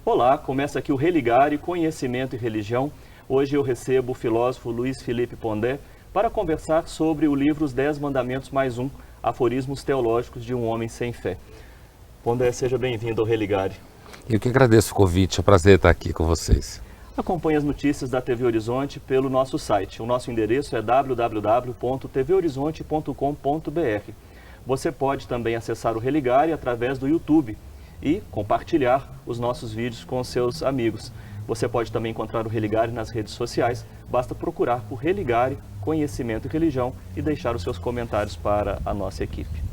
Olá, começa aqui o Religare, Conhecimento e Religião. Hoje eu recebo o filósofo Luiz Felipe Pondé para conversar sobre o livro Os 10 Mandamentos mais um, Aforismos Teológicos de um Homem Sem Fé. Pondé, seja bem-vindo ao Religare. Eu que agradeço o convite, é um prazer estar aqui com vocês. Acompanhe as notícias da TV Horizonte pelo nosso site. O nosso endereço é www.tvhorizonte.com.br. Você pode também acessar o Religare através do YouTube e compartilhar os nossos vídeos com seus amigos. Você pode também encontrar o Religare nas redes sociais. Basta procurar por Religare, Conhecimento e Religião e deixar os seus comentários para a nossa equipe.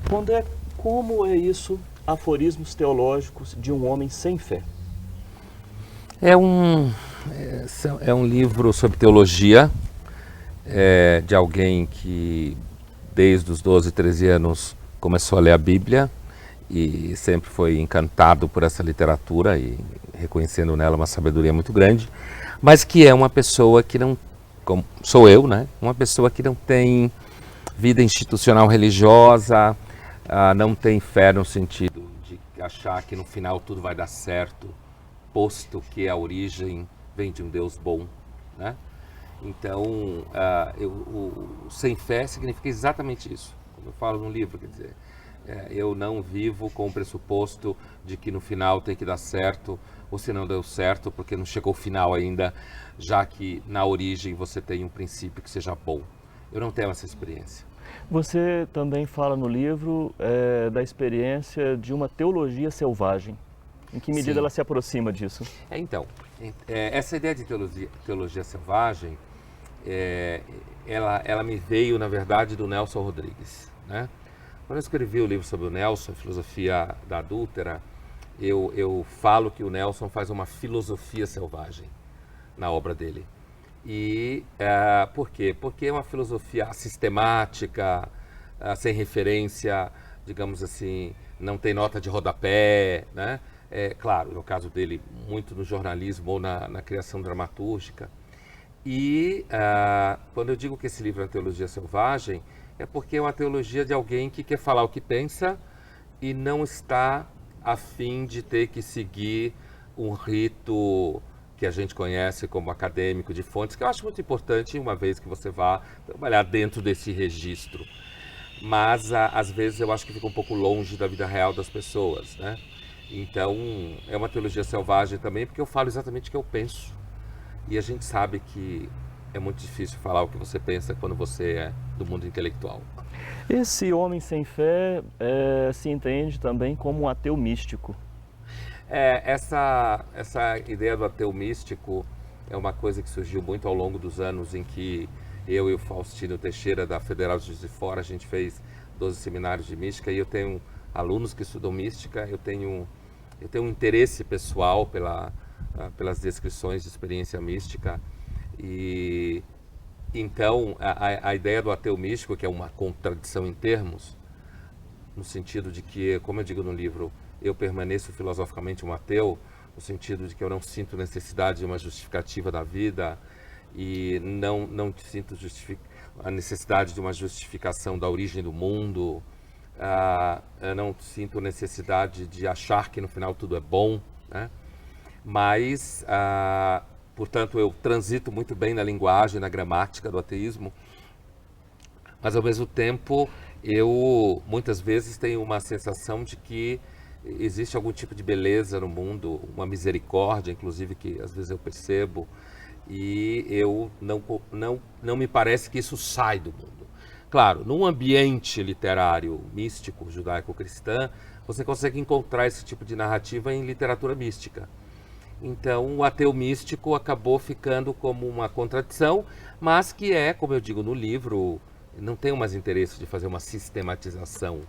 Pondé, como é isso, aforismos teológicos de um homem sem fé? É um livro sobre teologia, de alguém que desde os 12, 13 anos começou a ler a Bíblia e sempre foi encantado por essa literatura e reconhecendo nela uma sabedoria muito grande, mas que é uma pessoa que não, como sou eu, né? Uma pessoa que não tem vida institucional religiosa, não tem fé no sentido de achar que no final tudo vai dar certo, posto que a origem vem de um Deus bom, né? Então, o sem fé significa exatamente isso. Como eu falo no livro, quer dizer, eu não vivo com o pressuposto de que no final tem que dar certo, ou se não deu certo, porque não chegou o final ainda, já que na origem você tem um princípio que seja bom. Eu não tenho essa experiência. Você também fala no livro da experiência de uma teologia selvagem. Em que medida ela se aproxima disso? Essa ideia de teologia selvagem, ela me veio, na verdade, do Nelson Rodrigues, né? Quando eu escrevi o livro sobre o Nelson, Filosofia da Adúltera, eu falo que o Nelson faz uma filosofia selvagem na obra dele. E por quê? Porque é uma filosofia sistemática, sem referência, digamos assim, não tem nota de rodapé, né? Claro, no caso dele, muito no jornalismo ou na criação dramatúrgica. E quando eu digo que esse livro é uma teologia selvagem, é porque é uma teologia de alguém que quer falar o que pensa e não está a fim de ter que seguir um rito que a gente conhece como acadêmico de fontes, que eu acho muito importante uma vez que você vá trabalhar dentro desse registro. Mas às vezes eu acho que fica um pouco longe da vida real das pessoas, né? Então é uma teologia selvagem também, porque eu falo exatamente o que eu penso. E a gente sabe que é muito difícil falar o que você pensa quando você é do mundo intelectual. Esse homem sem fé se entende também como um ateu místico. Essa ideia do ateu místico é uma coisa que surgiu muito ao longo dos anos em que eu e o Faustino Teixeira, da Federal de Juiz de Fora, a gente fez 12 seminários de mística e eu tenho alunos que estudam mística, eu tenho um interesse pessoal pelas descrições de experiência mística. E então a ideia do ateu místico, que é uma contradição em termos, no sentido de que, como eu digo no livro, eu permaneço filosoficamente um ateu, no sentido de que eu não sinto necessidade de uma justificativa da vida e não sinto a necessidade de uma justificação da origem do mundo, eu não sinto necessidade de achar que no final tudo é bom, né? Mas, portanto, eu transito muito bem na linguagem, na gramática do ateísmo, mas ao mesmo tempo eu muitas vezes tenho uma sensação de que existe algum tipo de beleza no mundo, uma misericórdia, inclusive, que às vezes eu percebo, e eu não me parece que isso sai do mundo. Claro, num ambiente literário místico, judaico-cristã, você consegue encontrar esse tipo de narrativa em literatura mística. Então, o ateu místico acabou ficando como uma contradição, mas que como eu digo no livro, não tenho mais interesse de fazer uma sistematização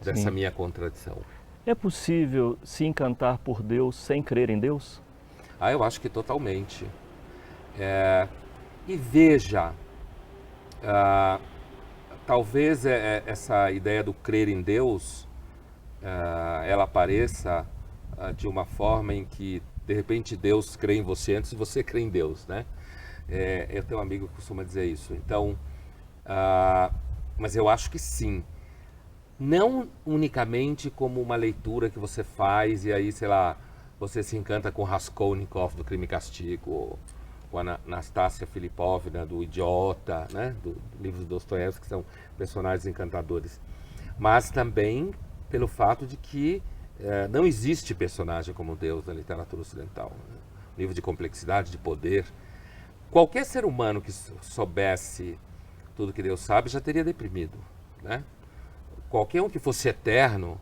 dessa minha contradição. É possível se encantar por Deus sem crer em Deus? Eu acho que totalmente. E veja, talvez essa ideia do crer em Deus, ela apareça de uma forma em que, de repente, Deus crê em você antes de você crer em Deus, né? Eu tenho um amigo que costuma dizer isso. Então, mas eu acho que sim. Não unicamente como uma leitura que você faz e aí, sei lá, você se encanta com Raskolnikov do Crime e Castigo, com a Nastassia Filipovna do Idiota, né? Do livro do Dostoiévski, que são personagens encantadores. Mas também pelo fato de que não existe personagem como Deus na literatura ocidental. Né? Nível de complexidade, de poder. Qualquer ser humano que soubesse tudo que Deus sabe já teria deprimido. Né? Qualquer um que fosse eterno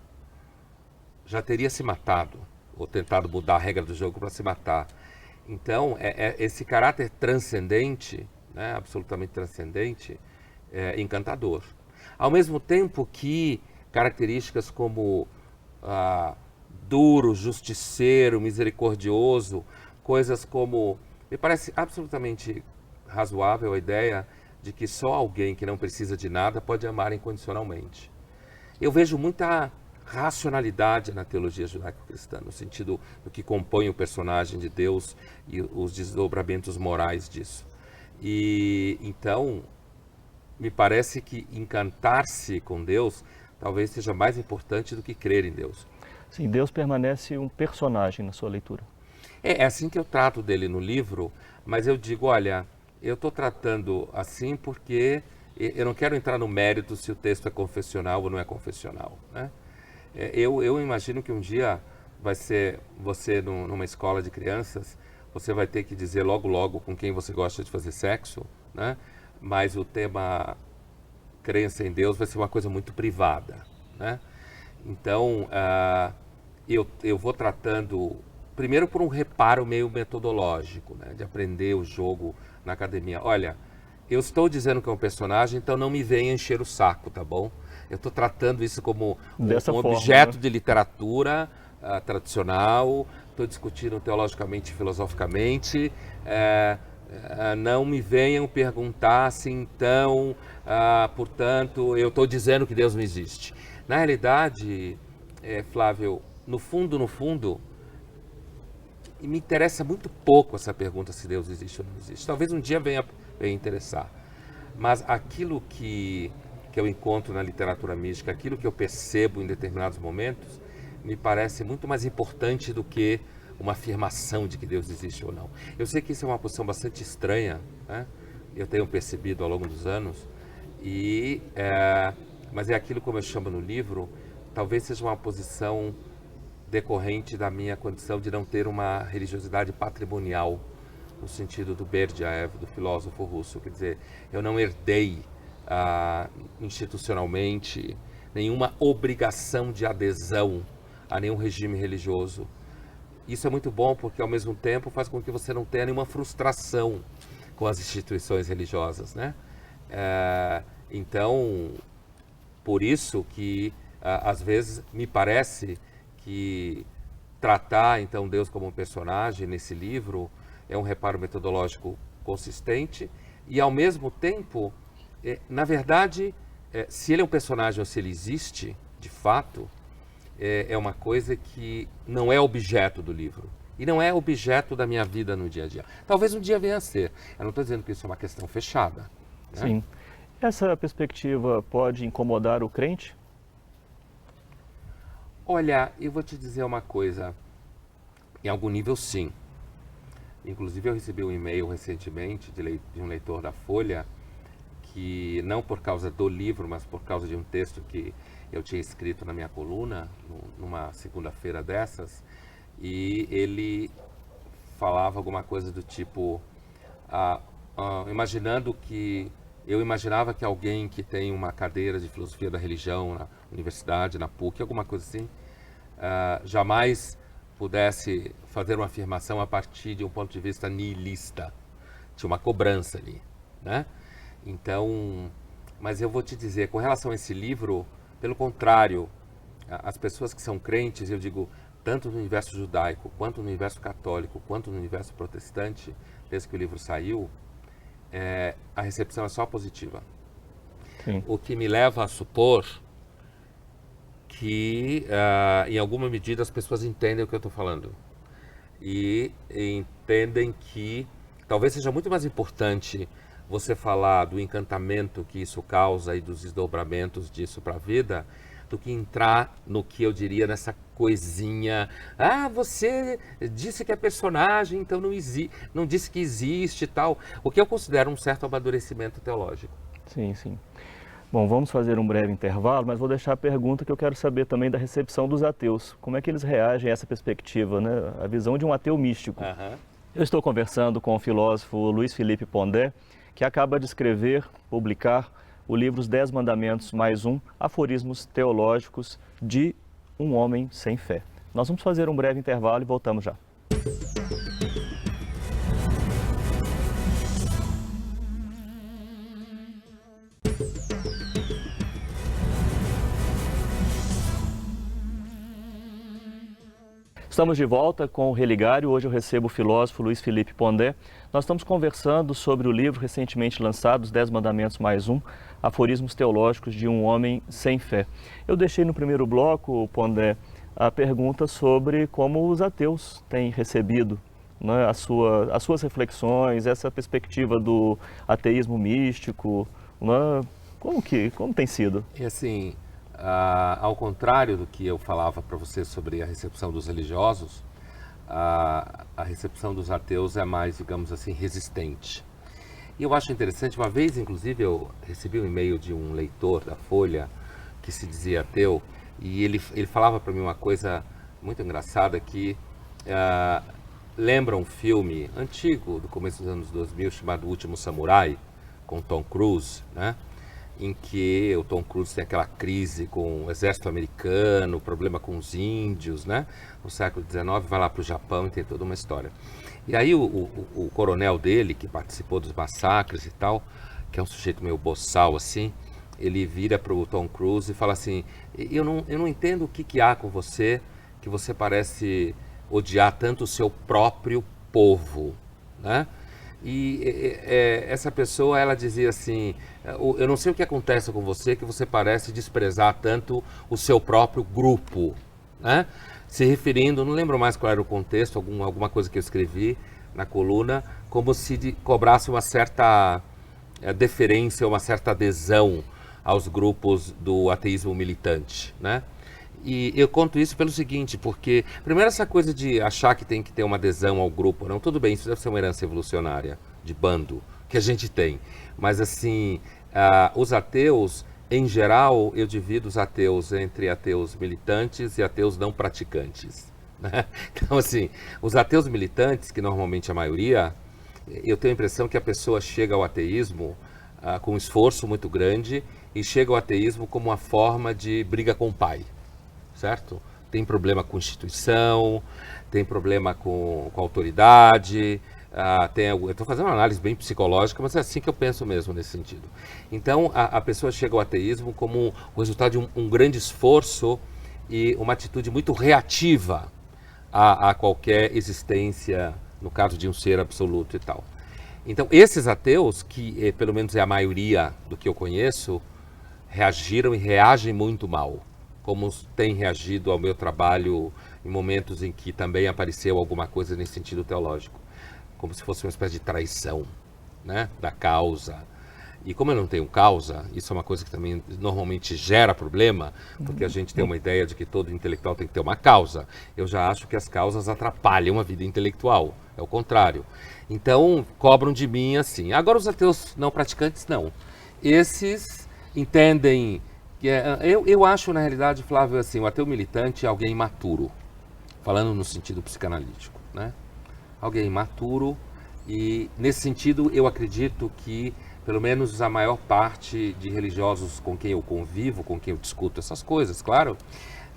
já teria se matado, ou tentado mudar a regra do jogo para se matar. Então, esse caráter transcendente, né, absolutamente transcendente, é encantador. Ao mesmo tempo que características como duro, justiceiro, misericordioso, coisas como... Me parece absolutamente razoável a ideia de que só alguém que não precisa de nada pode amar incondicionalmente. Eu vejo muita racionalidade na teologia judaico-cristã, no sentido do que compõe o personagem de Deus e os desdobramentos morais disso. E então, me parece que encantar-se com Deus talvez seja mais importante do que crer em Deus. Sim, Deus permanece um personagem na sua leitura. É assim que eu trato dele no livro, mas eu digo, olha, eu estou tratando assim porque eu não quero entrar no mérito se o texto é confessional ou não é confessional, né? Eu imagino que um dia vai ser você numa escola de crianças, você vai ter que dizer logo com quem você gosta de fazer sexo, né? Mas o tema crença em Deus vai ser uma coisa muito privada, né? Então, eu vou tratando, primeiro por um reparo meio metodológico, né? De aprender o jogo na academia. Olha, eu estou dizendo que é um personagem, então não me venha encher o saco, tá bom? Eu estou tratando isso como um objeto, né, de literatura tradicional, estou discutindo teologicamente e filosoficamente, não me venham perguntar se então, portanto, eu estou dizendo que Deus não existe. Na realidade, Flávio, no fundo, me interessa muito pouco essa pergunta se Deus existe ou não existe. Talvez um dia venha interessar. Mas aquilo que eu encontro na literatura mística, aquilo que eu percebo em determinados momentos, me parece muito mais importante do que uma afirmação de que Deus existe ou não. Eu sei que isso é uma posição bastante estranha, né? Eu tenho percebido ao longo dos anos, mas é aquilo, como eu chamo no livro, talvez seja uma posição decorrente da minha condição de não ter uma religiosidade patrimonial, no sentido do Berdyaev, do filósofo russo. Quer dizer, eu não herdei institucionalmente nenhuma obrigação de adesão a nenhum regime religioso. Isso é muito bom porque, ao mesmo tempo, faz com que você não tenha nenhuma frustração com as instituições religiosas, né? Então, por isso que, às vezes, me parece que tratar, então, Deus como um personagem nesse livro é um reparo metodológico consistente e, ao mesmo tempo, na verdade, se ele é um personagem ou se ele existe, de fato, é uma coisa que não é objeto do livro. E não é objeto da minha vida no dia a dia. Talvez um dia venha a ser. Eu não estou dizendo que isso é uma questão fechada, né? Sim. Essa perspectiva pode incomodar o crente? Olha, eu vou te dizer uma coisa. Em algum nível, sim. Inclusive, eu recebi um e-mail recentemente de um leitor da Folha que, não por causa do livro, mas por causa de um texto que eu tinha escrito na minha coluna, numa segunda-feira dessas, e ele falava alguma coisa do tipo, eu imaginava que alguém que tem uma cadeira de filosofia da religião na universidade, na PUC, alguma coisa assim, jamais pudesse fazer uma afirmação a partir de um ponto de vista nihilista. Tinha uma cobrança ali, né? Então, mas eu vou te dizer, com relação a esse livro, pelo contrário, as pessoas que são crentes, eu digo, tanto no universo judaico, quanto no universo católico, quanto no universo protestante, desde que o livro saiu, a recepção é só positiva. Sim. O que me leva a supor que, em alguma medida, as pessoas entendem o que eu estou falando. E entendem que talvez seja muito mais importante você falar do encantamento que isso causa e dos desdobramentos disso para a vida, do que entrar no que eu diria nessa coisinha. Ah, você disse que é personagem, então não disse que existe e tal. O que eu considero um certo amadurecimento teológico. Sim, sim. Bom, vamos fazer um breve intervalo, mas vou deixar a pergunta que eu quero saber também da recepção dos ateus. Como é que eles reagem a essa perspectiva, né? A visão de um ateu místico. Eu estou conversando com o filósofo Luiz Felipe Pondé, que acaba de escrever, publicar o livro Os 10 Mandamentos mais um, aforismos teológicos de um homem sem fé. Nós vamos fazer um breve intervalo e voltamos já. Estamos de volta com o Religário. Hoje eu recebo o filósofo Luiz Felipe Pondé. Nós estamos conversando sobre o livro recentemente lançado, Os 10 Mandamentos mais um, aforismos teológicos de um homem sem fé. Eu deixei no primeiro bloco, Pondé, a pergunta sobre como os ateus têm recebido, né, as suas reflexões, essa perspectiva do ateísmo místico, né, como tem sido? E assim, ao contrário do que eu falava para você sobre a recepção dos religiosos, a recepção dos ateus é mais, digamos assim, resistente. E eu acho interessante, uma vez, inclusive, eu recebi um e-mail de um leitor da Folha que se dizia ateu, e ele falava para mim uma coisa muito engraçada que lembra um filme antigo, do começo dos anos 2000, chamado O Último Samurai, com Tom Cruise, né? Em que o Tom Cruise tem aquela crise com o exército americano, problema com os índios, né? No século XIX, vai lá para o Japão e tem toda uma história. E aí o coronel dele, que participou dos massacres e tal, que é um sujeito meio boçal assim, ele vira para o Tom Cruise e fala assim, eu não entendo o que há com você, que você parece odiar tanto o seu próprio povo, né? E essa pessoa, ela dizia assim, eu não sei o que acontece com você, que você parece desprezar tanto o seu próprio grupo, né? Se referindo, não lembro mais qual era o contexto, alguma coisa que eu escrevi na coluna, como se cobrasse uma certa deferência, uma certa adesão aos grupos do ateísmo militante, né? E eu conto isso pelo seguinte, porque, primeiro, essa coisa de achar que tem que ter uma adesão ao grupo, não, tudo bem, isso deve ser uma herança evolucionária, de bando, que a gente tem. Mas, assim, os ateus, em geral, eu divido os ateus entre ateus militantes e ateus não praticantes, né? Então, assim, os ateus militantes, que normalmente a maioria, eu tenho a impressão que a pessoa chega ao ateísmo com um esforço muito grande e chega ao ateísmo como uma forma de briga com o pai. Certo? Tem problema com instituição, tem problema com autoridade, eu estou fazendo uma análise bem psicológica, mas é assim que eu penso mesmo nesse sentido. Então, a pessoa chega ao ateísmo como o resultado de um grande esforço e uma atitude muito reativa a qualquer existência, no caso de um ser absoluto e tal. Então, esses ateus, que pelo menos é a maioria do que eu conheço, reagiram e reagem muito mal, como tem reagido ao meu trabalho em momentos em que também apareceu alguma coisa nesse sentido teológico, como se fosse uma espécie de traição, né, da causa. E como eu não tenho causa, isso é uma coisa que também normalmente gera problema, porque a gente tem uma ideia de que todo intelectual tem que ter uma causa. Eu já acho que as causas atrapalham a vida intelectual, é o contrário. Então, cobram de mim assim. Agora, os ateus não praticantes, não. Esses entendem... Eu acho, na realidade, Flávio, assim, o ateu militante é alguém imaturo, falando no sentido psicanalítico, né? Alguém imaturo, e nesse sentido eu acredito que, pelo menos a maior parte de religiosos com quem eu convivo, com quem eu discuto essas coisas, claro,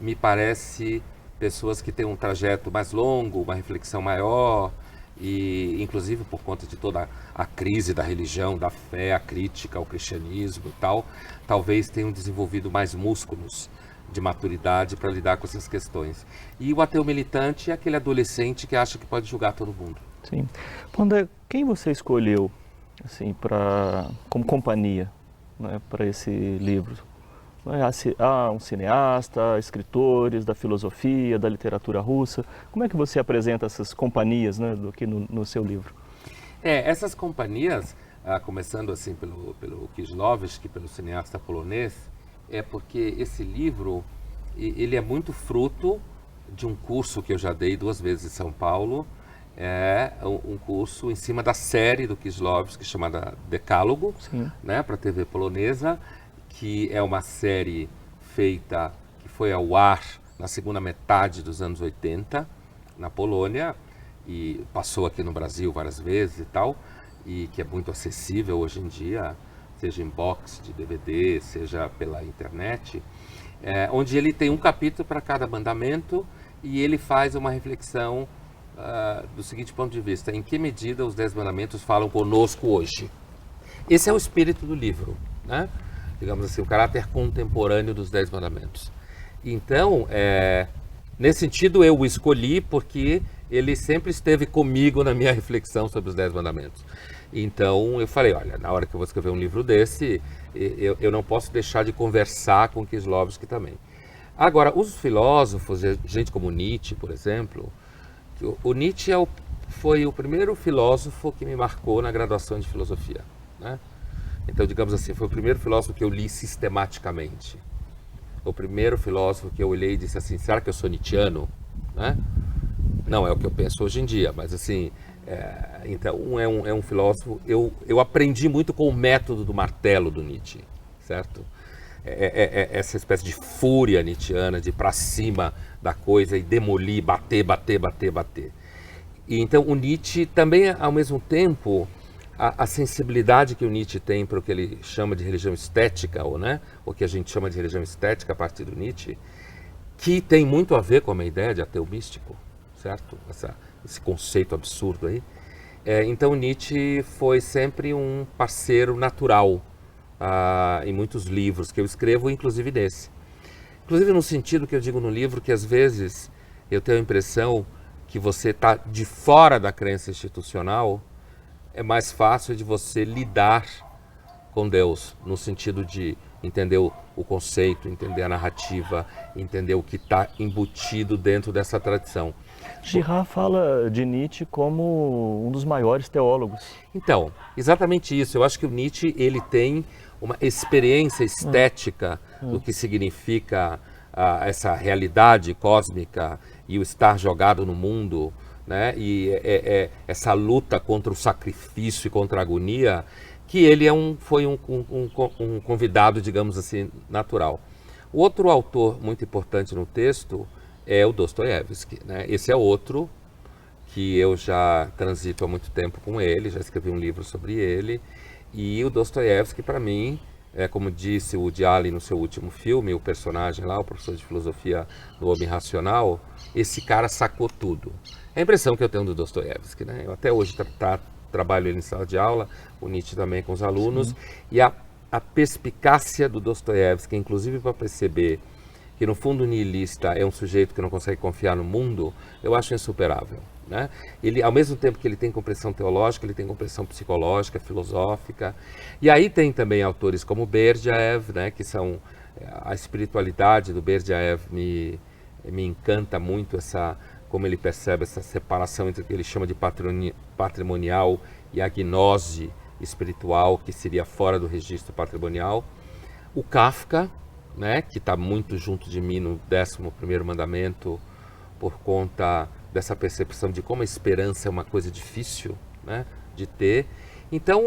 me parece pessoas que têm um trajeto mais longo, uma reflexão maior, e inclusive por conta de toda a crise da religião, da fé, a crítica ao cristianismo e tal, talvez tenham desenvolvido mais músculos de maturidade para lidar com essas questões. E o ateu militante é aquele adolescente que acha que pode julgar todo mundo. Sim. Pondé, quem você escolheu assim, como companhia, né, para esse livro? Há um cineasta, escritores da filosofia, da literatura russa. Como é que você apresenta essas companhias, né, aqui no seu livro? Essas companhias, começando assim pelo Kieślowski, pelo cineasta polonês, é porque esse livro, ele é muito fruto de um curso que eu já dei 2 vezes em São Paulo, um curso em cima da série do Kieślowski, chamada Decálogo, né, para a TV polonesa, que é uma série feita, que foi ao ar na segunda metade dos anos 80, na Polônia, e passou aqui no Brasil várias vezes e tal, e que é muito acessível hoje em dia, seja em box de DVD, seja pela internet, onde ele tem um capítulo para cada mandamento e ele faz uma reflexão do seguinte ponto de vista: em que medida os 10 mandamentos falam conosco hoje? Esse é o espírito do livro, né? Digamos assim, o caráter contemporâneo dos 10 mandamentos. Então, nesse sentido, eu o escolhi porque ele sempre esteve comigo na minha reflexão sobre os 10 mandamentos. Então, eu falei, olha, na hora que eu vou escrever um livro desse, eu não posso deixar de conversar com Kieślowski também. Agora, os filósofos, gente como Nietzsche, por exemplo, o Nietzsche foi o primeiro filósofo que me marcou na graduação de filosofia, né? Então, digamos assim, foi o primeiro filósofo que eu li sistematicamente. O primeiro filósofo que eu olhei e disse assim, será que eu sou nietzschiano? Né? Não é o que eu penso hoje em dia, mas assim, então é um filósofo, eu aprendi muito com o método do martelo do Nietzsche, certo? Essa espécie de fúria nietzschiana, de ir para cima da coisa e demolir, bater. E então o Nietzsche também, ao mesmo tempo, a sensibilidade que o Nietzsche tem para o que ele chama de religião estética, ou que a gente chama de religião estética a partir do Nietzsche, que tem muito a ver com a minha ideia de ateu místico, certo? Esse conceito absurdo aí. Então Nietzsche foi sempre um parceiro natural em muitos livros que eu escrevo, inclusive nesse. Inclusive no sentido que eu digo no livro, que às vezes eu tenho a impressão que você está de fora da crença institucional, é mais fácil de você lidar com Deus, no sentido de entender o conceito, entender a narrativa, entender o que está embutido dentro dessa tradição. Girard fala de Nietzsche como um dos maiores teólogos. Então, exatamente isso. Eu acho que o Nietzsche ele tem uma experiência estética do que significa essa realidade cósmica e o estar jogado no mundo, né? E essa luta contra o sacrifício e contra a agonia, que ele foi um convidado, digamos assim, natural. O outro autor muito importante no texto é o Dostoiévski, né? Esse é outro que eu já transito há muito tempo com ele, já escrevi um livro sobre ele, e o Dostoiévski, para mim, como disse o Woody Allen no seu último filme, o personagem lá, o professor de filosofia do Homem Racional, esse cara sacou tudo. É a impressão que eu tenho do Dostoiévski, né? Eu até hoje trabalho ele em sala de aula, o Nietzsche também com os alunos, e a perspicácia do Dostoiévski, inclusive para perceber que no fundo o niilista é um sujeito que não consegue confiar no mundo, eu acho insuperável, né? Ele, ao mesmo tempo que ele tem compreensão teológica, ele tem compreensão psicológica, filosófica, e aí tem também autores como Berdyaev, né, que são a espiritualidade do Berdyaev me encanta muito, como ele percebe essa separação entre o que ele chama de patrimonial e a gnose espiritual, que seria fora do registro patrimonial. O Kafka, né, que está muito junto de mim no 11º mandamento, por conta dessa percepção de como a esperança é uma coisa difícil, né, de ter. Então,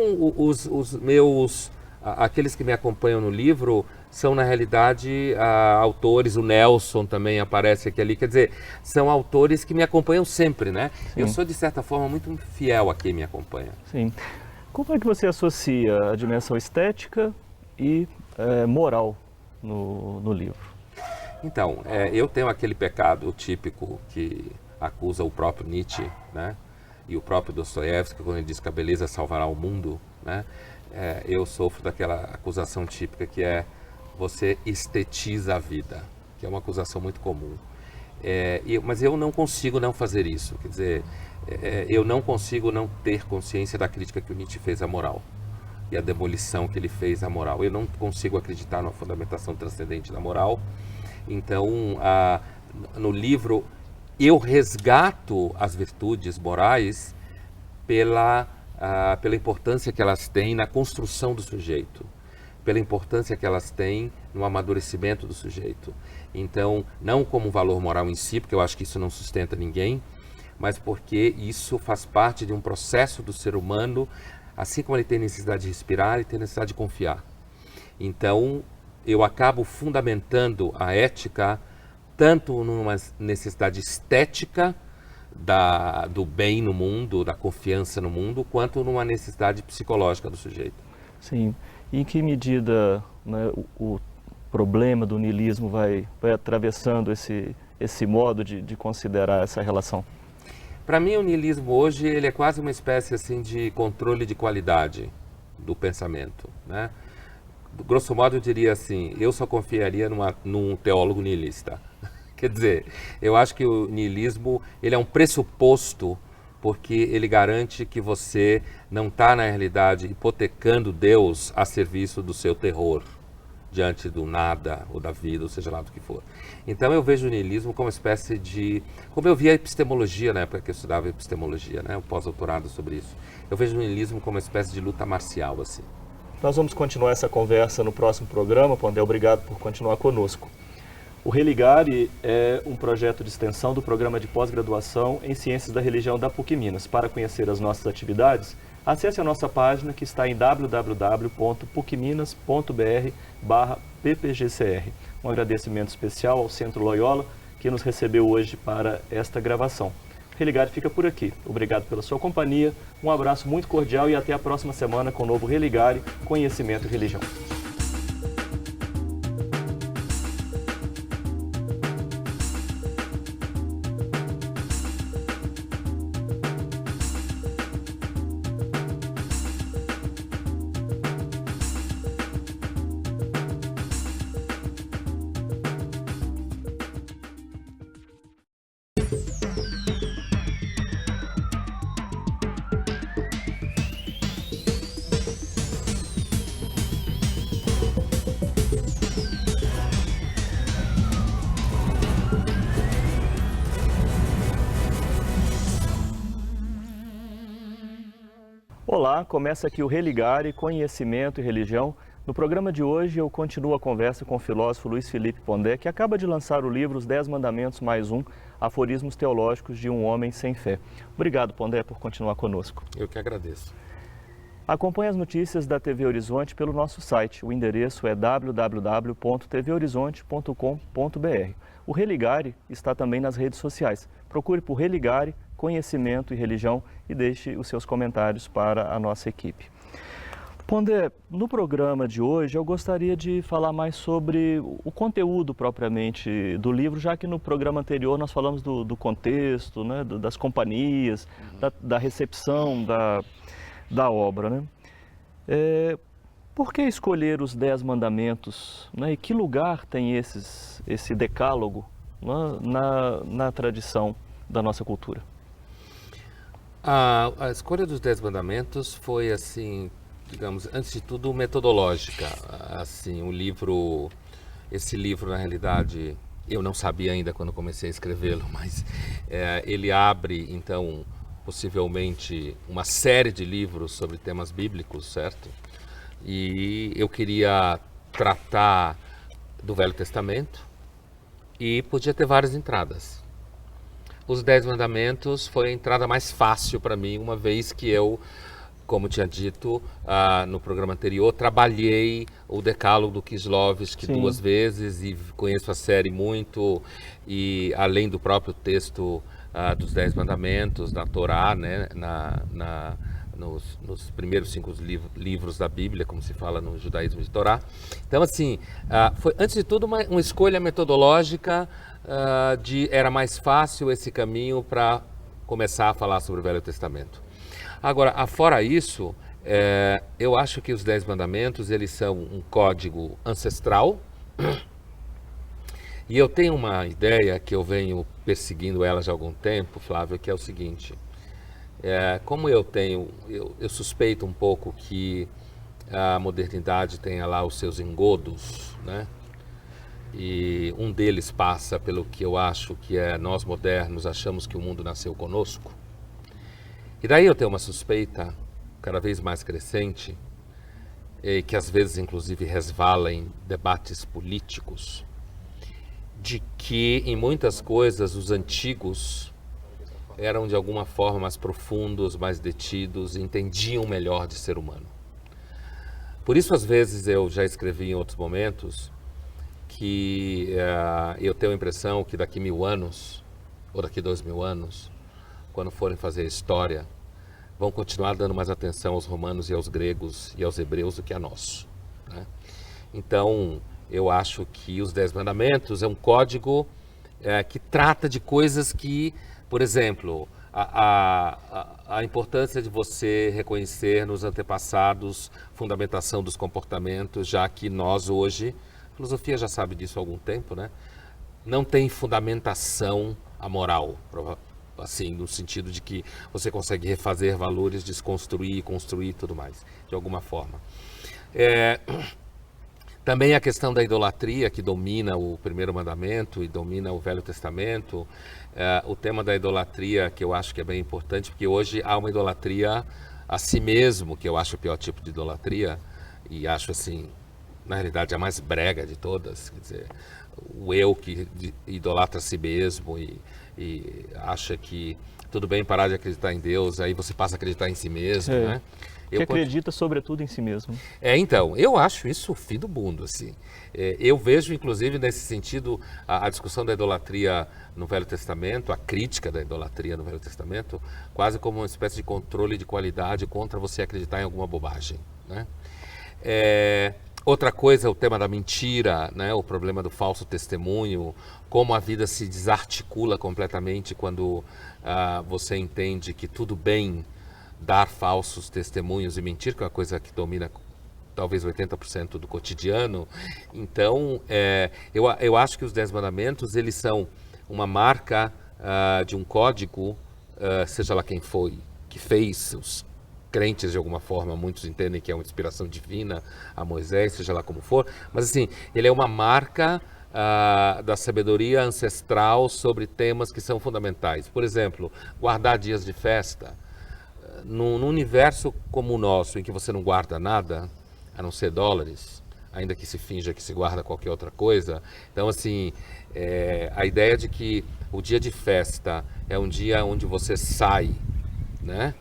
aqueles que me acompanham no livro são, na realidade, autores, o Nelson também aparece aqui ali, quer dizer, são autores que me acompanham sempre, né? Sim. Eu sou, de certa forma, muito fiel a quem me acompanha. Sim. Como é que você associa a dimensão estética e moral no livro? Então, eu tenho aquele pecado típico que acusa o próprio Nietzsche, né? E o próprio Dostoiévski, quando ele diz que a beleza salvará o mundo, né? Eu sofro daquela acusação típica que é você estetiza a vida, que é uma acusação muito comum. Mas eu não consigo não fazer isso, quer dizer, eu não consigo não ter consciência da crítica que o Nietzsche fez à moral e a demolição que ele fez à moral. Eu não consigo acreditar na fundamentação transcendente da moral. Então, no livro, eu resgato as virtudes morais pela importância que elas têm na construção do sujeito, pela importância que elas têm no amadurecimento do sujeito. Então, não como um valor moral em si, porque eu acho que isso não sustenta ninguém, mas porque isso faz parte de um processo do ser humano, assim como ele tem necessidade de respirar, ele tem necessidade de confiar. Então, eu acabo fundamentando a ética tanto numa necessidade estética do bem no mundo, da confiança no mundo, quanto numa necessidade psicológica do sujeito. Sim. E em que medida, né, o problema do niilismo vai atravessando esse modo de considerar essa relação? Para mim, o niilismo hoje ele é quase uma espécie assim de controle de qualidade do pensamento, né? Grosso modo, eu diria assim, eu só confiaria num teólogo niilista. Quer dizer, eu acho que o niilismo ele é um pressuposto porque ele garante que você não está, na realidade, hipotecando Deus a serviço do seu terror diante do nada ou da vida, ou seja lá do que for. Então eu vejo o niilismo como uma espécie de... Como eu via a epistemologia na época que eu estudava epistemologia, né, o pós-doutorado sobre isso. Eu vejo o niilismo como uma espécie de luta marcial, assim. Nós vamos continuar essa conversa no próximo programa, Pondé. Obrigado por continuar conosco. O Religare é um projeto de extensão do programa de pós-graduação em Ciências da Religião da PUC-Minas. Para conhecer as nossas atividades, acesse a nossa página que está em www.pucminas.br/ppgcr. Um agradecimento especial ao Centro Loyola, que nos recebeu hoje para esta gravação. O Religare fica por aqui. Obrigado pela sua companhia, um abraço muito cordial e até a próxima semana com o novo Religare, Conhecimento e Religião. Olá, começa aqui o Religare, Conhecimento e Religião. No programa de hoje eu continuo a conversa com o filósofo Luiz Felipe Pondé, que acaba de lançar o livro Os 10 Mandamentos mais um, Aforismos Teológicos de um Homem Sem Fé. Obrigado, Pondé, por continuar conosco. Eu que agradeço. Acompanhe as notícias da TV Horizonte pelo nosso site. O endereço é www.tvhorizonte.com.br. O Religare está também nas redes sociais. Procure por Religare, Conhecimento e Religião e deixe os seus comentários para a nossa equipe. Pondé, no programa de hoje eu gostaria de falar mais sobre o conteúdo propriamente do livro, já que no programa anterior nós falamos do contexto, né, das companhias, da recepção da obra, né? Por que escolher os 10 mandamentos, né? E que lugar tem esse decálogo, né, na tradição da nossa cultura? A escolha dos 10 mandamentos foi, assim, digamos, antes de tudo metodológica. Assim, esse livro, na realidade, eu não sabia ainda quando comecei a escrevê-lo, mas ele abre, então, possivelmente uma série de livros sobre temas bíblicos, certo? E eu queria tratar do Velho Testamento e podia ter várias entradas. Os 10 mandamentos foi a entrada mais fácil para mim, uma vez que eu, como tinha dito no programa anterior, trabalhei o Decálogo do Kislovsky 2 vezes e conheço a série muito, e além do próprio texto dos 10 mandamentos, na Torá, né, nos primeiros 5 livros da Bíblia, como se fala no judaísmo de Torá. Então, assim, foi antes de tudo uma escolha metodológica. Era mais fácil esse caminho para começar a falar sobre o Velho Testamento. Agora, fora isso, eu acho que os 10 mandamentos, eles são um código ancestral, e eu tenho uma ideia que eu venho perseguindo ela já há algum tempo, Flávio, que é o seguinte: como eu suspeito um pouco que a modernidade tenha lá os seus engodos, né? E um deles passa pelo que eu acho que nós modernos achamos que o mundo nasceu conosco. E daí eu tenho uma suspeita cada vez mais crescente que às vezes inclusive resvala em debates políticos, de que em muitas coisas os antigos eram de alguma forma mais profundos, mais detidos, entendiam melhor de ser humano. Por isso, às vezes, eu já escrevi em outros momentos que eu tenho a impressão que daqui 1000 anos, ou daqui 2000 anos, quando forem fazer história, vão continuar dando mais atenção aos romanos e aos gregos e aos hebreus do que a nós, né? Então, eu acho que os 10 mandamentos é um código que trata de coisas que, por exemplo, a importância de você reconhecer nos antepassados fundamentação dos comportamentos, já que nós hoje, a filosofia já sabe disso há algum tempo, né? Não tem fundamentação a moral, assim, no sentido de que você consegue refazer valores, desconstruir, construir e tudo mais, de alguma forma. Também a questão da idolatria, que domina o primeiro mandamento e domina o Velho Testamento. O tema da idolatria, que eu acho que é bem importante, porque hoje há uma idolatria a si mesmo, que eu acho o pior tipo de idolatria, e acho assim, na realidade, a mais brega de todas, quer dizer, o eu que idolatra a si mesmo e acha que tudo bem parar de acreditar em Deus, aí você passa a acreditar em si mesmo, né? Que acredita sobretudo em si mesmo. Então, eu acho isso o fim do mundo, assim. Eu vejo, inclusive, nesse sentido, a discussão da idolatria no Velho Testamento, a crítica da idolatria no Velho Testamento, quase como uma espécie de controle de qualidade contra você acreditar em alguma bobagem, né? Outra coisa, o tema da mentira, né? O problema do falso testemunho, como a vida se desarticula completamente quando você entende que tudo bem dar falsos testemunhos e mentir, que é uma coisa que domina talvez 80% do cotidiano. Então, eu acho que os 10 mandamentos, eles são uma marca de um código, seja lá quem foi, que fez os crentes de alguma forma, muitos entendem que é uma inspiração divina a Moisés, seja lá como for, mas assim, ele é uma marca da sabedoria ancestral sobre temas que são fundamentais. Por exemplo, guardar dias de festa. Num universo como o nosso, em que você não guarda nada, a não ser dólares, ainda que se finja que se guarda qualquer outra coisa. Então, assim, a ideia de que o dia de festa é um dia onde você sai, né?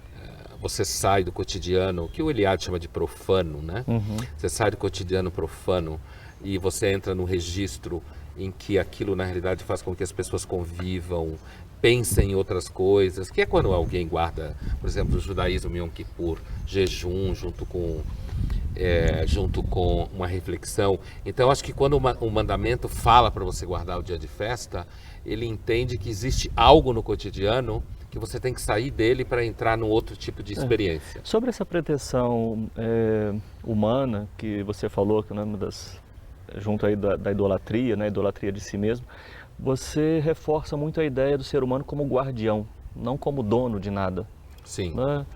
Você sai do cotidiano, o que o Eliade chama de profano, né? Uhum. Você sai do cotidiano profano e você entra no registro em que aquilo, na realidade, faz com que as pessoas convivam, pensem em outras coisas, que é quando alguém guarda, por exemplo, o judaísmo Yom Kippur, jejum, junto com uma reflexão. Então, acho que quando o mandamento fala para você guardar o dia de festa, ele entende que existe algo no cotidiano que você tem que sair dele para entrar num outro tipo de experiência. Sobre essa pretensão humana que você falou, que é uma das, junto aí da idolatria, né, idolatria de si mesmo, você reforça muito a ideia do ser humano como guardião, não como dono de nada. Sim. Né?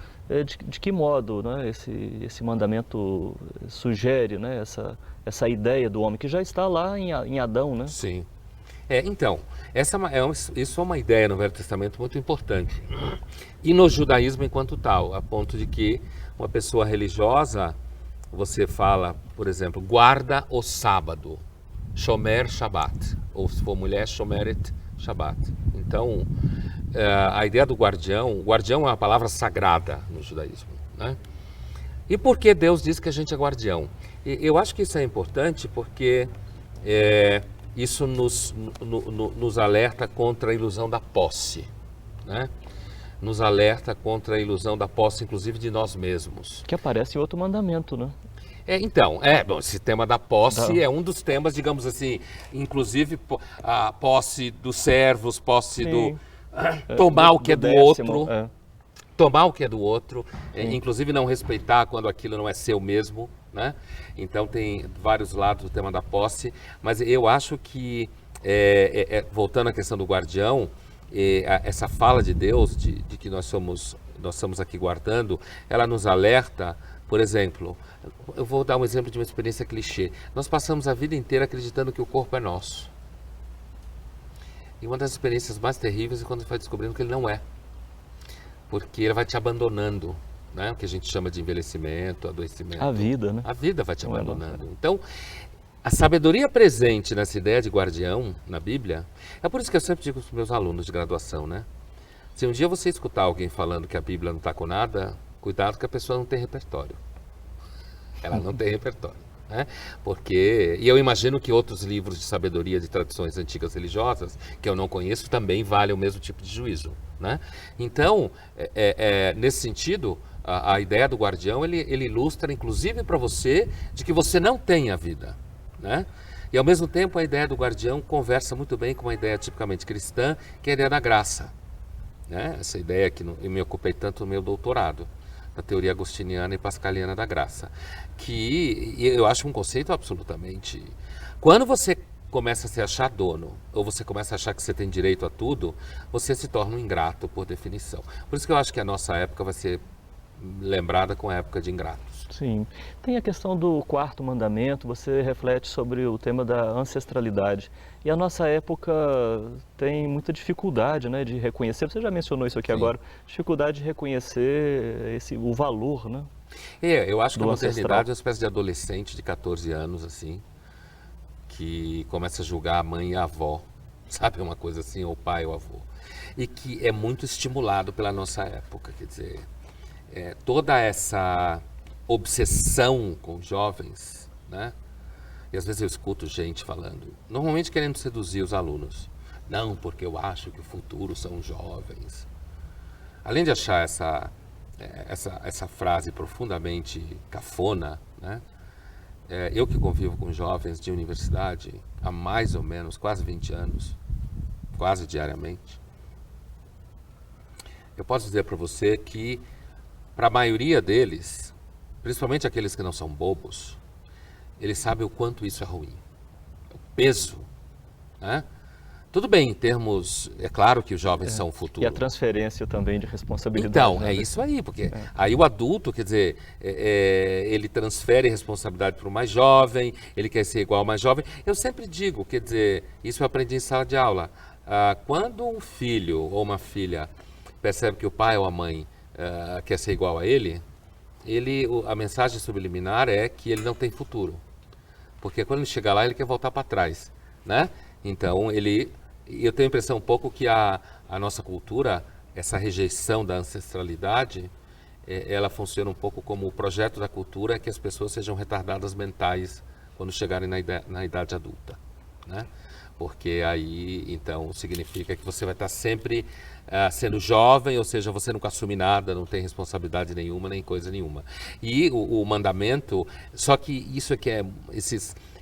De que modo, né, esse mandamento sugere, né, essa ideia do homem que já está lá em Adão, né? Sim. Então, isso é uma ideia no Velho Testamento muito importante. E no judaísmo enquanto tal, a ponto de que uma pessoa religiosa, você fala, por exemplo, guarda o sábado, shomer Shabbat, ou se for mulher, shomeret Shabbat. Então, a ideia do guardião é uma palavra sagrada no judaísmo, né? E por que Deus diz que a gente é guardião? Eu acho que isso é importante porque isso nos alerta contra a ilusão da posse, né? Nos alerta contra a ilusão da posse, inclusive de nós mesmos. Que aparece em outro mandamento, né? Bom, esse tema da posse é um dos temas, digamos assim, inclusive a posse dos servos, posse do tomar o que é do outro, tomar o que é do outro, inclusive não respeitar quando aquilo não é seu mesmo, né? Então tem vários lados do tema da posse, mas eu acho que, voltando à questão do guardião, essa fala de Deus, de que nós estamos aqui guardando, ela nos alerta. Por exemplo, eu vou dar um exemplo de uma experiência clichê. Nós passamos a vida inteira acreditando que o corpo é nosso. E uma das experiências mais terríveis é quando você vai descobrindo que ele não é. Porque ele vai te abandonando. né? O que a gente chama de envelhecimento, adoecimento. A vida, né? A vida vai te Não é abandonando. Então, a sabedoria presente nessa ideia de guardião na Bíblia, é por isso que eu sempre digo para os meus alunos de graduação, né? Se um dia você escutar alguém falando que a Bíblia não está com nada, cuidado que a pessoa não tem repertório. Ela não tem repertório, né? Porque, e eu imagino que outros livros de sabedoria de tradições antigas religiosas, que eu não conheço, também valem o mesmo tipo de juízo, né? Então, nesse sentido, a ideia do guardião, ele ilustra, inclusive para você, de que você não tem a vida, né? E ao mesmo tempo, a ideia do guardião conversa muito bem com uma ideia tipicamente cristã, que é a ideia da graça, né? Essa ideia que eu me ocupei tanto no meu doutorado, da teoria agostiniana e pascaliana da graça, que eu acho um conceito absolutamente... Quando você começa a se achar dono, ou você começa a achar que você tem direito a tudo, você se torna um ingrato, por definição. Por isso que eu acho que a nossa época vai ser lembrada com a época de ingratos. Sim. Tem a questão do quarto mandamento, você reflete sobre o tema da ancestralidade. E a nossa época tem muita dificuldade, né, de reconhecer, você já mencionou isso aqui Sim. agora, dificuldade de reconhecer o valor, né? Eu acho que a Do maternidade ancestral. é uma espécie de adolescente de 14 anos, assim, que começa a julgar a mãe e a avó, sabe, uma coisa assim, ou o pai ou o avô. E que é muito estimulado pela nossa época, quer dizer, toda essa obsessão com jovens, né? E às vezes eu escuto gente falando, normalmente querendo seduzir os alunos. Não, porque eu acho que o futuro são jovens. Além de achar essa frase profundamente cafona, né? Eu que convivo com jovens de universidade há mais ou menos quase 20 anos, quase diariamente, eu posso dizer para você que, para a maioria deles, principalmente aqueles que não são bobos, eles sabem o quanto isso é ruim. O peso, né? Tudo bem, em termos... É claro que os jovens são o futuro. E a transferência também de responsabilidade. Então, né? é isso aí, porque aí o adulto, quer dizer, ele transfere responsabilidade para o mais jovem, ele quer ser igual ao mais jovem. Eu sempre digo, quer dizer, isso eu aprendi em sala de aula. Quando um filho ou uma filha percebe que o pai ou a mãe quer ser igual a ele, a mensagem subliminar é que ele não tem futuro. Porque quando ele chegar lá, ele quer voltar para trás, né? Então, eu tenho a impressão um pouco que a nossa cultura, essa rejeição da ancestralidade, ela funciona um pouco como o projeto da cultura, que as pessoas sejam retardadas mentais quando chegarem na idade adulta, né? Porque aí, então, significa que você vai estar sempre sendo jovem, ou seja, você nunca assume nada, não tem responsabilidade nenhuma, nem coisa nenhuma. E o mandamento, só que isso é que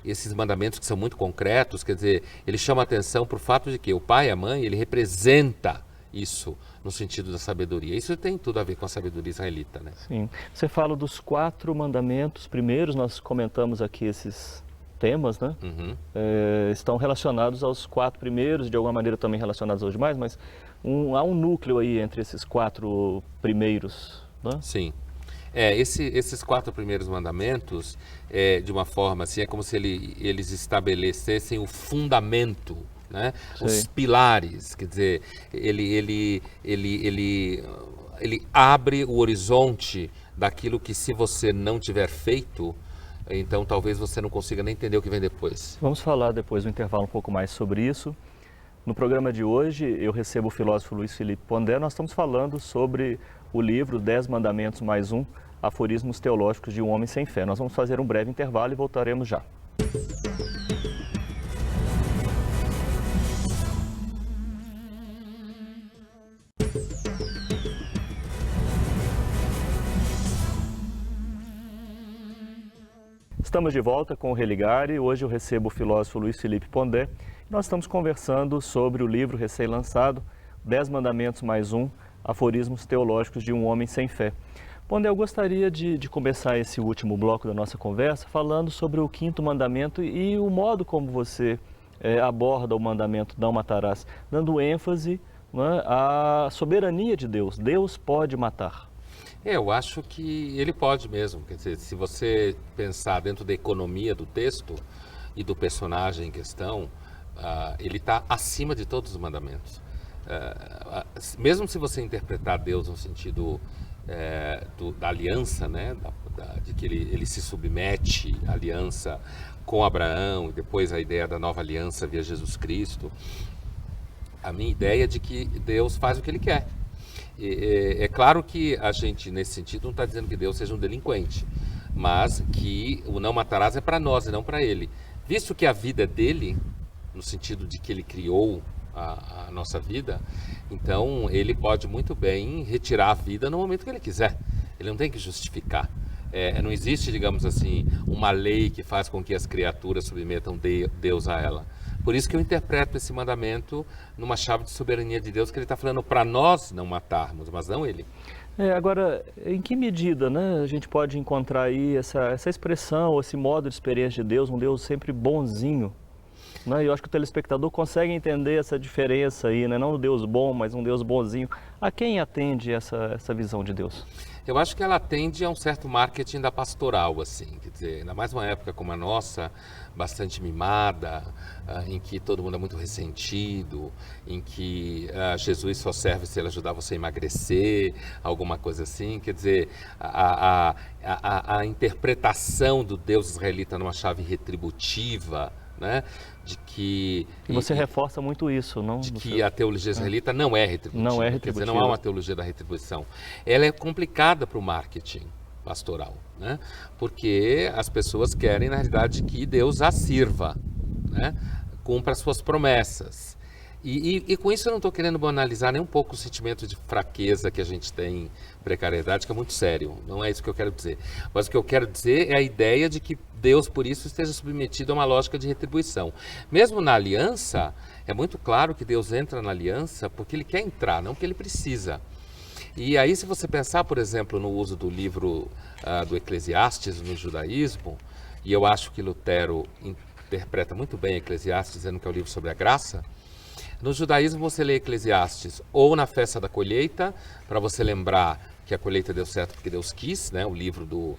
esses mandamentos que são muito concretos, quer dizer, ele chama a atenção para o fato de que o pai e a mãe, ele representa isso no sentido da sabedoria. Isso tem tudo a ver com a sabedoria israelita, né? Sim. Você fala dos 4 mandamentos primeiros, nós comentamos aqui esses temas, né? Uhum. Estão relacionados aos 4 primeiros, de alguma maneira também relacionados aos demais, mas há um núcleo aí entre esses 4 primeiros, né? Sim. Esses 4 primeiros mandamentos, de uma forma assim, é como se eles estabelecessem o fundamento, né? Os pilares, quer dizer, ele abre o horizonte daquilo que, se você não tiver feito, então talvez você não consiga nem entender o que vem depois. Vamos falar depois do intervalo um pouco mais sobre isso. No programa de hoje, eu recebo o filósofo Luiz Felipe Pondé. Nós estamos falando sobre o livro 10 Mandamentos mais um, Aforismos Teológicos de um Homem Sem Fé. Nós vamos fazer um breve intervalo e voltaremos já. Estamos de volta com o Religare. Hoje eu recebo o filósofo Luiz Felipe Pondé. Nós estamos conversando sobre o livro recém-lançado, 10 Mandamentos mais um, Aforismos Teológicos de um Homem Sem Fé. Pondé, eu gostaria de começar esse último bloco da nossa conversa falando sobre o 5º mandamento e o modo como você aborda o mandamento não matarás, dando ênfase, né, à soberania de Deus. Deus pode matar. Eu acho que ele pode mesmo. Quer dizer, se você pensar dentro da economia do texto e do personagem em questão, ele está acima de todos os mandamentos. Mesmo se você interpretar Deus no sentido da aliança, né? De que ele se submete à aliança com Abraão, e depois a ideia da nova aliança via Jesus Cristo. A minha ideia é de que Deus faz o que Ele quer. É claro que a gente, nesse sentido, não está dizendo que Deus seja um delinquente, mas que o não matarás é para nós e não para Ele. Visto que a vida é dele, no sentido de que Ele criou a nossa vida, então Ele pode muito bem retirar a vida no momento que Ele quiser. Ele não tem que justificar. Não existe, digamos assim, uma lei que faz com que as criaturas submetam Deus a ela. Por isso que eu interpreto esse mandamento numa chave de soberania de Deus, que Ele está falando para nós não matarmos, mas não Ele. Agora, em que medida, né, a gente pode encontrar aí essa expressão, esse modo de experiência de Deus, um Deus sempre bonzinho? Né? Eu acho que o telespectador consegue entender essa diferença aí, né? Não um Deus bom, mas um Deus bonzinho. A quem atende essa visão de Deus? Eu acho que ela atende a um certo marketing da pastoral, assim, quer dizer, ainda mais uma época como a nossa, bastante mimada, em que todo mundo é muito ressentido, em que Jesus só serve se ele ajudar você a emagrecer, alguma coisa assim, quer dizer, a interpretação do Deus israelita numa chave retributiva, né? De que... E você reforça muito isso, não? De que a teologia israelita não é retributiva. Não é Quer retributiva. dizer, não há uma teologia da retribuição. Ela é complicada para o marketing pastoral, né? Porque as pessoas querem, na realidade, que Deus as sirva, né? Cumpra as suas promessas. E com isso eu não estou querendo banalizar nem um pouco o sentimento de fraqueza que a gente tem, precariedade, que é muito sério. Não é isso que eu quero dizer. Mas o que eu quero dizer é a ideia de que Deus, por isso, esteja submetido a uma lógica de retribuição. Mesmo na aliança, é muito claro que Deus entra na aliança porque Ele quer entrar, não porque Ele precisa. E aí, se você pensar, por exemplo, no uso do livro do Eclesiastes no judaísmo, e eu acho que Lutero interpreta muito bem Eclesiastes, dizendo que é o livro sobre a graça. No judaísmo você lê Eclesiastes ou na festa da colheita, para você lembrar que a colheita deu certo porque Deus quis, né? O livro do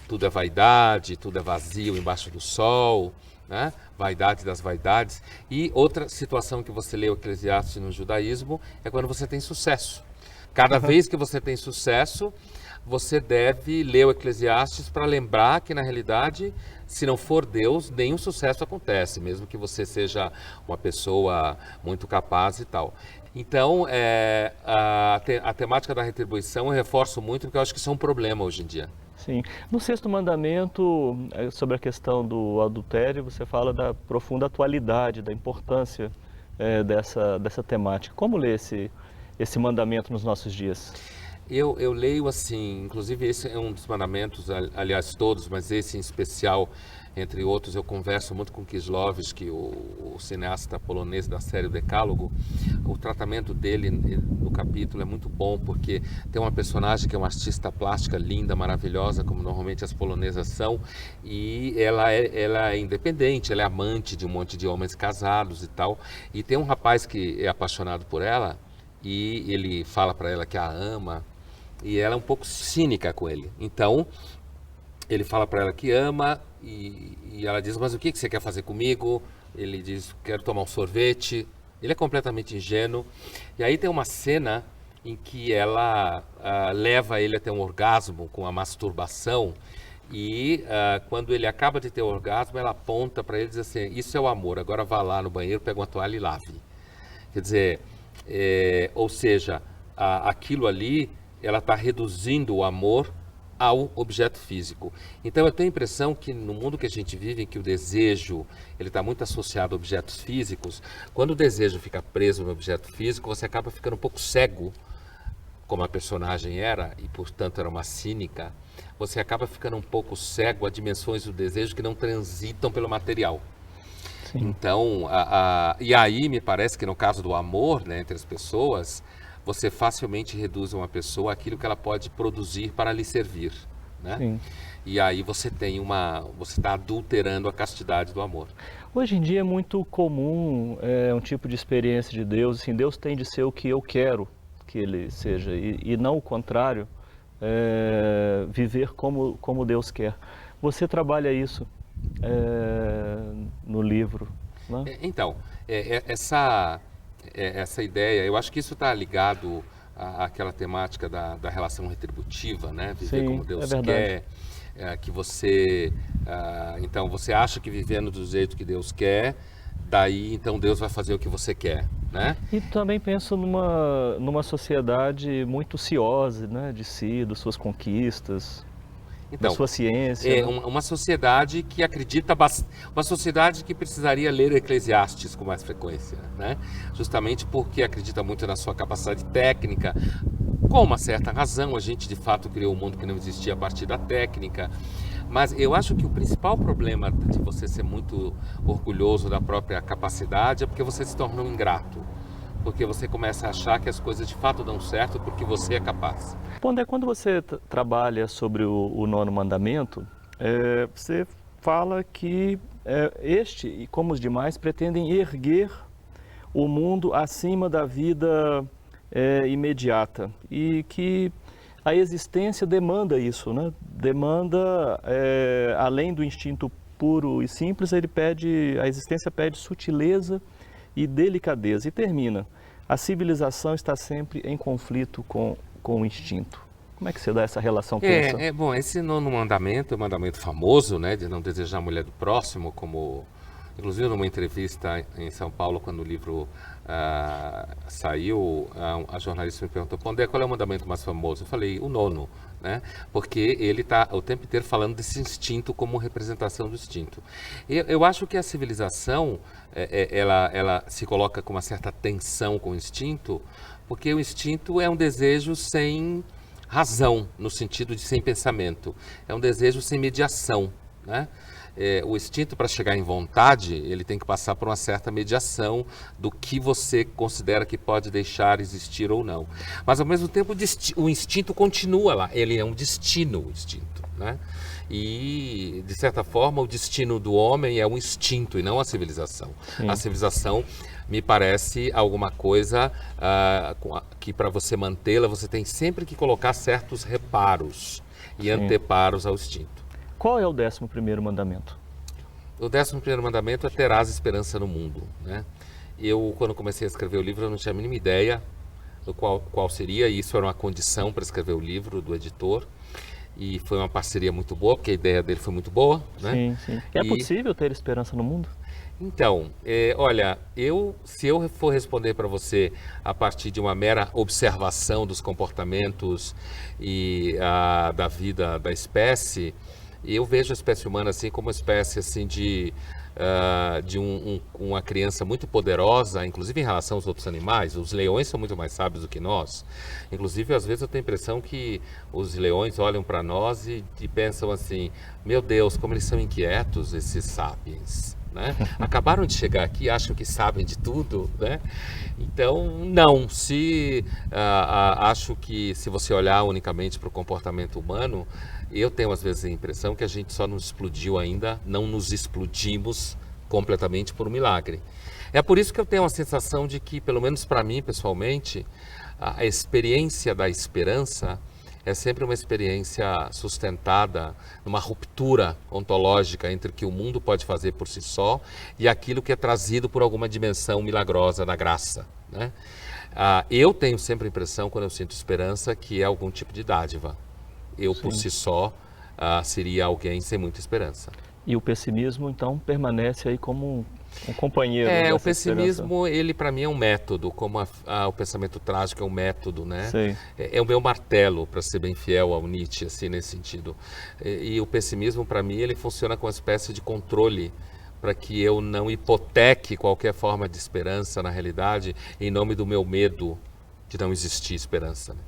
tudo é vaidade, tudo é vazio embaixo do sol, né? Vaidade das vaidades. E outra situação que você lê o Eclesiastes no judaísmo é quando você tem sucesso. Cada vez que você tem sucesso, você deve ler o Eclesiastes para lembrar que, na realidade, se não for Deus, nenhum sucesso acontece, mesmo que você seja uma pessoa muito capaz e tal. Então, a temática da retribuição eu reforço muito, porque eu acho que isso é um problema hoje em dia. Sim. No sexto mandamento, sobre a questão do adultério, você fala da profunda atualidade, da importância dessa temática. Como ler esse mandamento nos nossos dias? Eu leio assim, inclusive esse é um dos mandamentos, aliás todos, mas esse em especial, entre outros, eu converso muito com Kieslowski, o cineasta polonês da série O Decálogo. O tratamento dele no capítulo é muito bom, porque tem uma personagem que é uma artista plástica linda, maravilhosa, como normalmente as polonesas são, e ela é independente, ela é amante de um monte de homens casados e tal, e tem um rapaz que é apaixonado por ela, e ele fala para ela que a ama, e ela é um pouco cínica com ele. Então, ele fala para ela que ama e ela diz, mas o que você quer fazer comigo? Ele diz, quero tomar um sorvete. Ele é completamente ingênuo. E aí tem uma cena em que ela leva ele até um orgasmo com a masturbação. E quando ele acaba de ter o orgasmo, ela aponta para ele e diz assim, isso é o amor, agora vá lá no banheiro, pega uma toalha e lave. Quer dizer, ou seja, aquilo ali, ela está reduzindo o amor ao objeto físico. Então eu tenho a impressão que no mundo que a gente vive, em que o desejo ele está muito associado a objetos físicos, quando o desejo fica preso no objeto físico, você acaba ficando um pouco cego, como a personagem era, e portanto era uma cínica, você acaba ficando um pouco cego a dimensões do desejo que não transitam pelo material. Sim. Então, e aí me parece que no caso do amor, né, entre as pessoas, você facilmente reduz uma pessoa àquilo que ela pode produzir para lhe servir, né? Sim. E aí você está adulterando a castidade do amor. Hoje em dia é muito comum um tipo de experiência de Deus, assim, Deus tem de ser o que eu quero que Ele seja, e não o contrário, viver como Deus quer. Você trabalha isso no livro, né? Então, essa ideia, eu acho que isso está ligado aquela temática da relação retributiva, né? Viver Sim, como Deus é quer, que você... então, você acha que vivendo do jeito que Deus quer, daí então Deus vai fazer o que você quer, né? E também penso numa sociedade muito ciosa, né, de si, das suas conquistas, da Então, sua ciência. é Né? uma sociedade que acredita uma sociedade que precisaria ler Eclesiastes com mais frequência, né? Justamente porque acredita muito na sua capacidade técnica. Com uma certa razão, a gente de fato criou um mundo que não existia a partir da técnica. Mas eu acho que o principal problema de você ser muito orgulhoso da própria capacidade é porque você se torna um ingrato. Porque você começa a achar que as coisas de fato dão certo porque você é capaz. Pondé, quando você trabalha sobre o nono mandamento, você fala que este, e como os demais, pretendem erguer o mundo acima da vida imediata e que a existência demanda isso, né? Demanda, além do instinto puro e simples, a existência pede sutileza e delicadeza. E termina, a civilização está sempre em conflito com o instinto. Como é que você dá essa relação? Bom, esse nono mandamento é um mandamento famoso, né? De não desejar a mulher do próximo, como... Inclusive, numa entrevista em São Paulo, quando o livro saiu, a jornalista me perguntou, Pondé, qual é o mandamento mais famoso? Eu falei, o nono, né? Porque ele está o tempo inteiro falando desse instinto como representação do instinto. Eu acho que a civilização, ela se coloca com uma certa tensão com o instinto, porque o instinto é um desejo sem razão, no sentido de sem pensamento. É um desejo sem mediação, né? O instinto, para chegar em vontade, ele tem que passar por uma certa mediação do que você considera que pode deixar existir ou não. Mas, ao mesmo tempo, o instinto continua lá. Ele é um destino, o instinto, né? E, de certa forma, o destino do homem é um instinto e não a civilização. Sim. A civilização me parece alguma coisa que, para você mantê-la, você tem sempre que colocar certos reparos e anteparos ao instinto. Qual é o 11º mandamento? O 11º mandamento é terás esperança no mundo, né? Eu, quando comecei a escrever o livro, eu não tinha a mínima ideia do qual seria, e isso era uma condição para escrever o livro do editor. E foi uma parceria muito boa, porque a ideia dele foi muito boa, né? Sim, sim. É possível ter esperança no mundo? Então, olha, se eu for responder para você a partir de uma mera observação dos comportamentos e da vida da espécie, eu vejo a espécie humana assim como uma espécie assim de uma criança muito poderosa, inclusive em relação aos outros animais. Os leões são muito mais sábios do que nós. Inclusive, às vezes eu tenho a impressão que os leões olham para nós e pensam assim, meu Deus, como eles são inquietos, esses sapiens. Né? Acabaram de chegar aqui e acham que sabem de tudo, né? Então, não. Acho que se você olhar unicamente para o comportamento humano, eu tenho às vezes a impressão que a gente só não explodiu ainda, não nos explodimos completamente por um milagre. É por isso que eu tenho a sensação de que, pelo menos para mim pessoalmente, a experiência da esperança é sempre uma experiência sustentada numa ruptura ontológica entre o que o mundo pode fazer por si só e aquilo que é trazido por alguma dimensão milagrosa da graça, né? Eu tenho sempre a impressão, quando eu sinto esperança, que é algum tipo de dádiva. Eu, por si só, seria alguém sem muita esperança. E o pessimismo, então, permanece aí como um companheiro dessa o pessimismo, esperança. Ele para mim é um método, como o pensamento trágico é um método, né? Sim. É o meu martelo, para ser bem fiel ao Nietzsche, assim, nesse sentido. E o pessimismo, para mim, ele funciona com uma espécie de controle, para que eu não hipoteque qualquer forma de esperança na realidade, em nome do meu medo de não existir esperança. Né?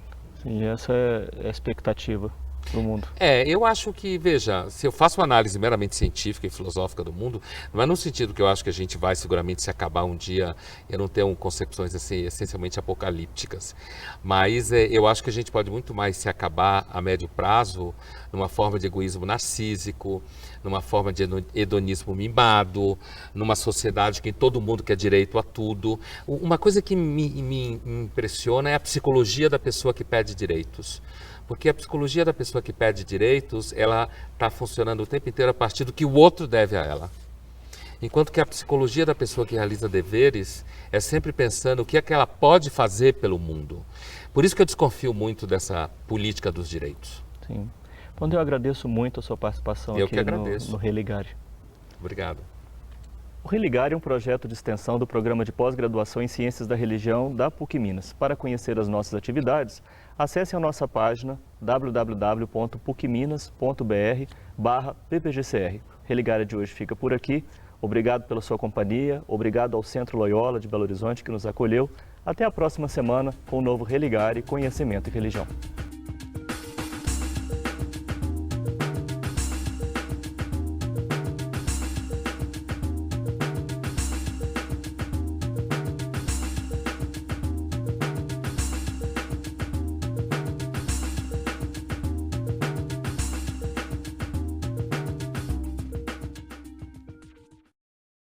Sim, essa é a expectativa do mundo. Eu acho que, veja, se eu faço uma análise meramente científica e filosófica do mundo, não é no sentido que eu acho que a gente vai seguramente se acabar um dia, eu não tenho concepções assim, essencialmente apocalípticas, mas eu acho que a gente pode muito mais se acabar a médio prazo numa forma de egoísmo narcísico, numa forma de hedonismo mimado, numa sociedade que todo mundo quer direito a tudo. Uma coisa que me impressiona é a psicologia da pessoa que pede direitos. Porque a psicologia da pessoa que pede direitos, ela está funcionando o tempo inteiro a partir do que o outro deve a ela. Enquanto que a psicologia da pessoa que realiza deveres é sempre pensando o que é que ela pode fazer pelo mundo. Por isso que eu desconfio muito dessa política dos direitos. Sim. Então, eu agradeço muito a sua participação Eu aqui que agradeço. no Religare. Obrigado. O Religare é um projeto de extensão do Programa de Pós-Graduação em Ciências da Religião da PUC Minas. Para conhecer as nossas atividades, acesse a nossa página www.pucminas.br/ppgcr. O Religare de hoje fica por aqui. Obrigado pela sua companhia, obrigado ao Centro Loyola de Belo Horizonte que nos acolheu. Até a próxima semana com o novo Religare Conhecimento e Religião.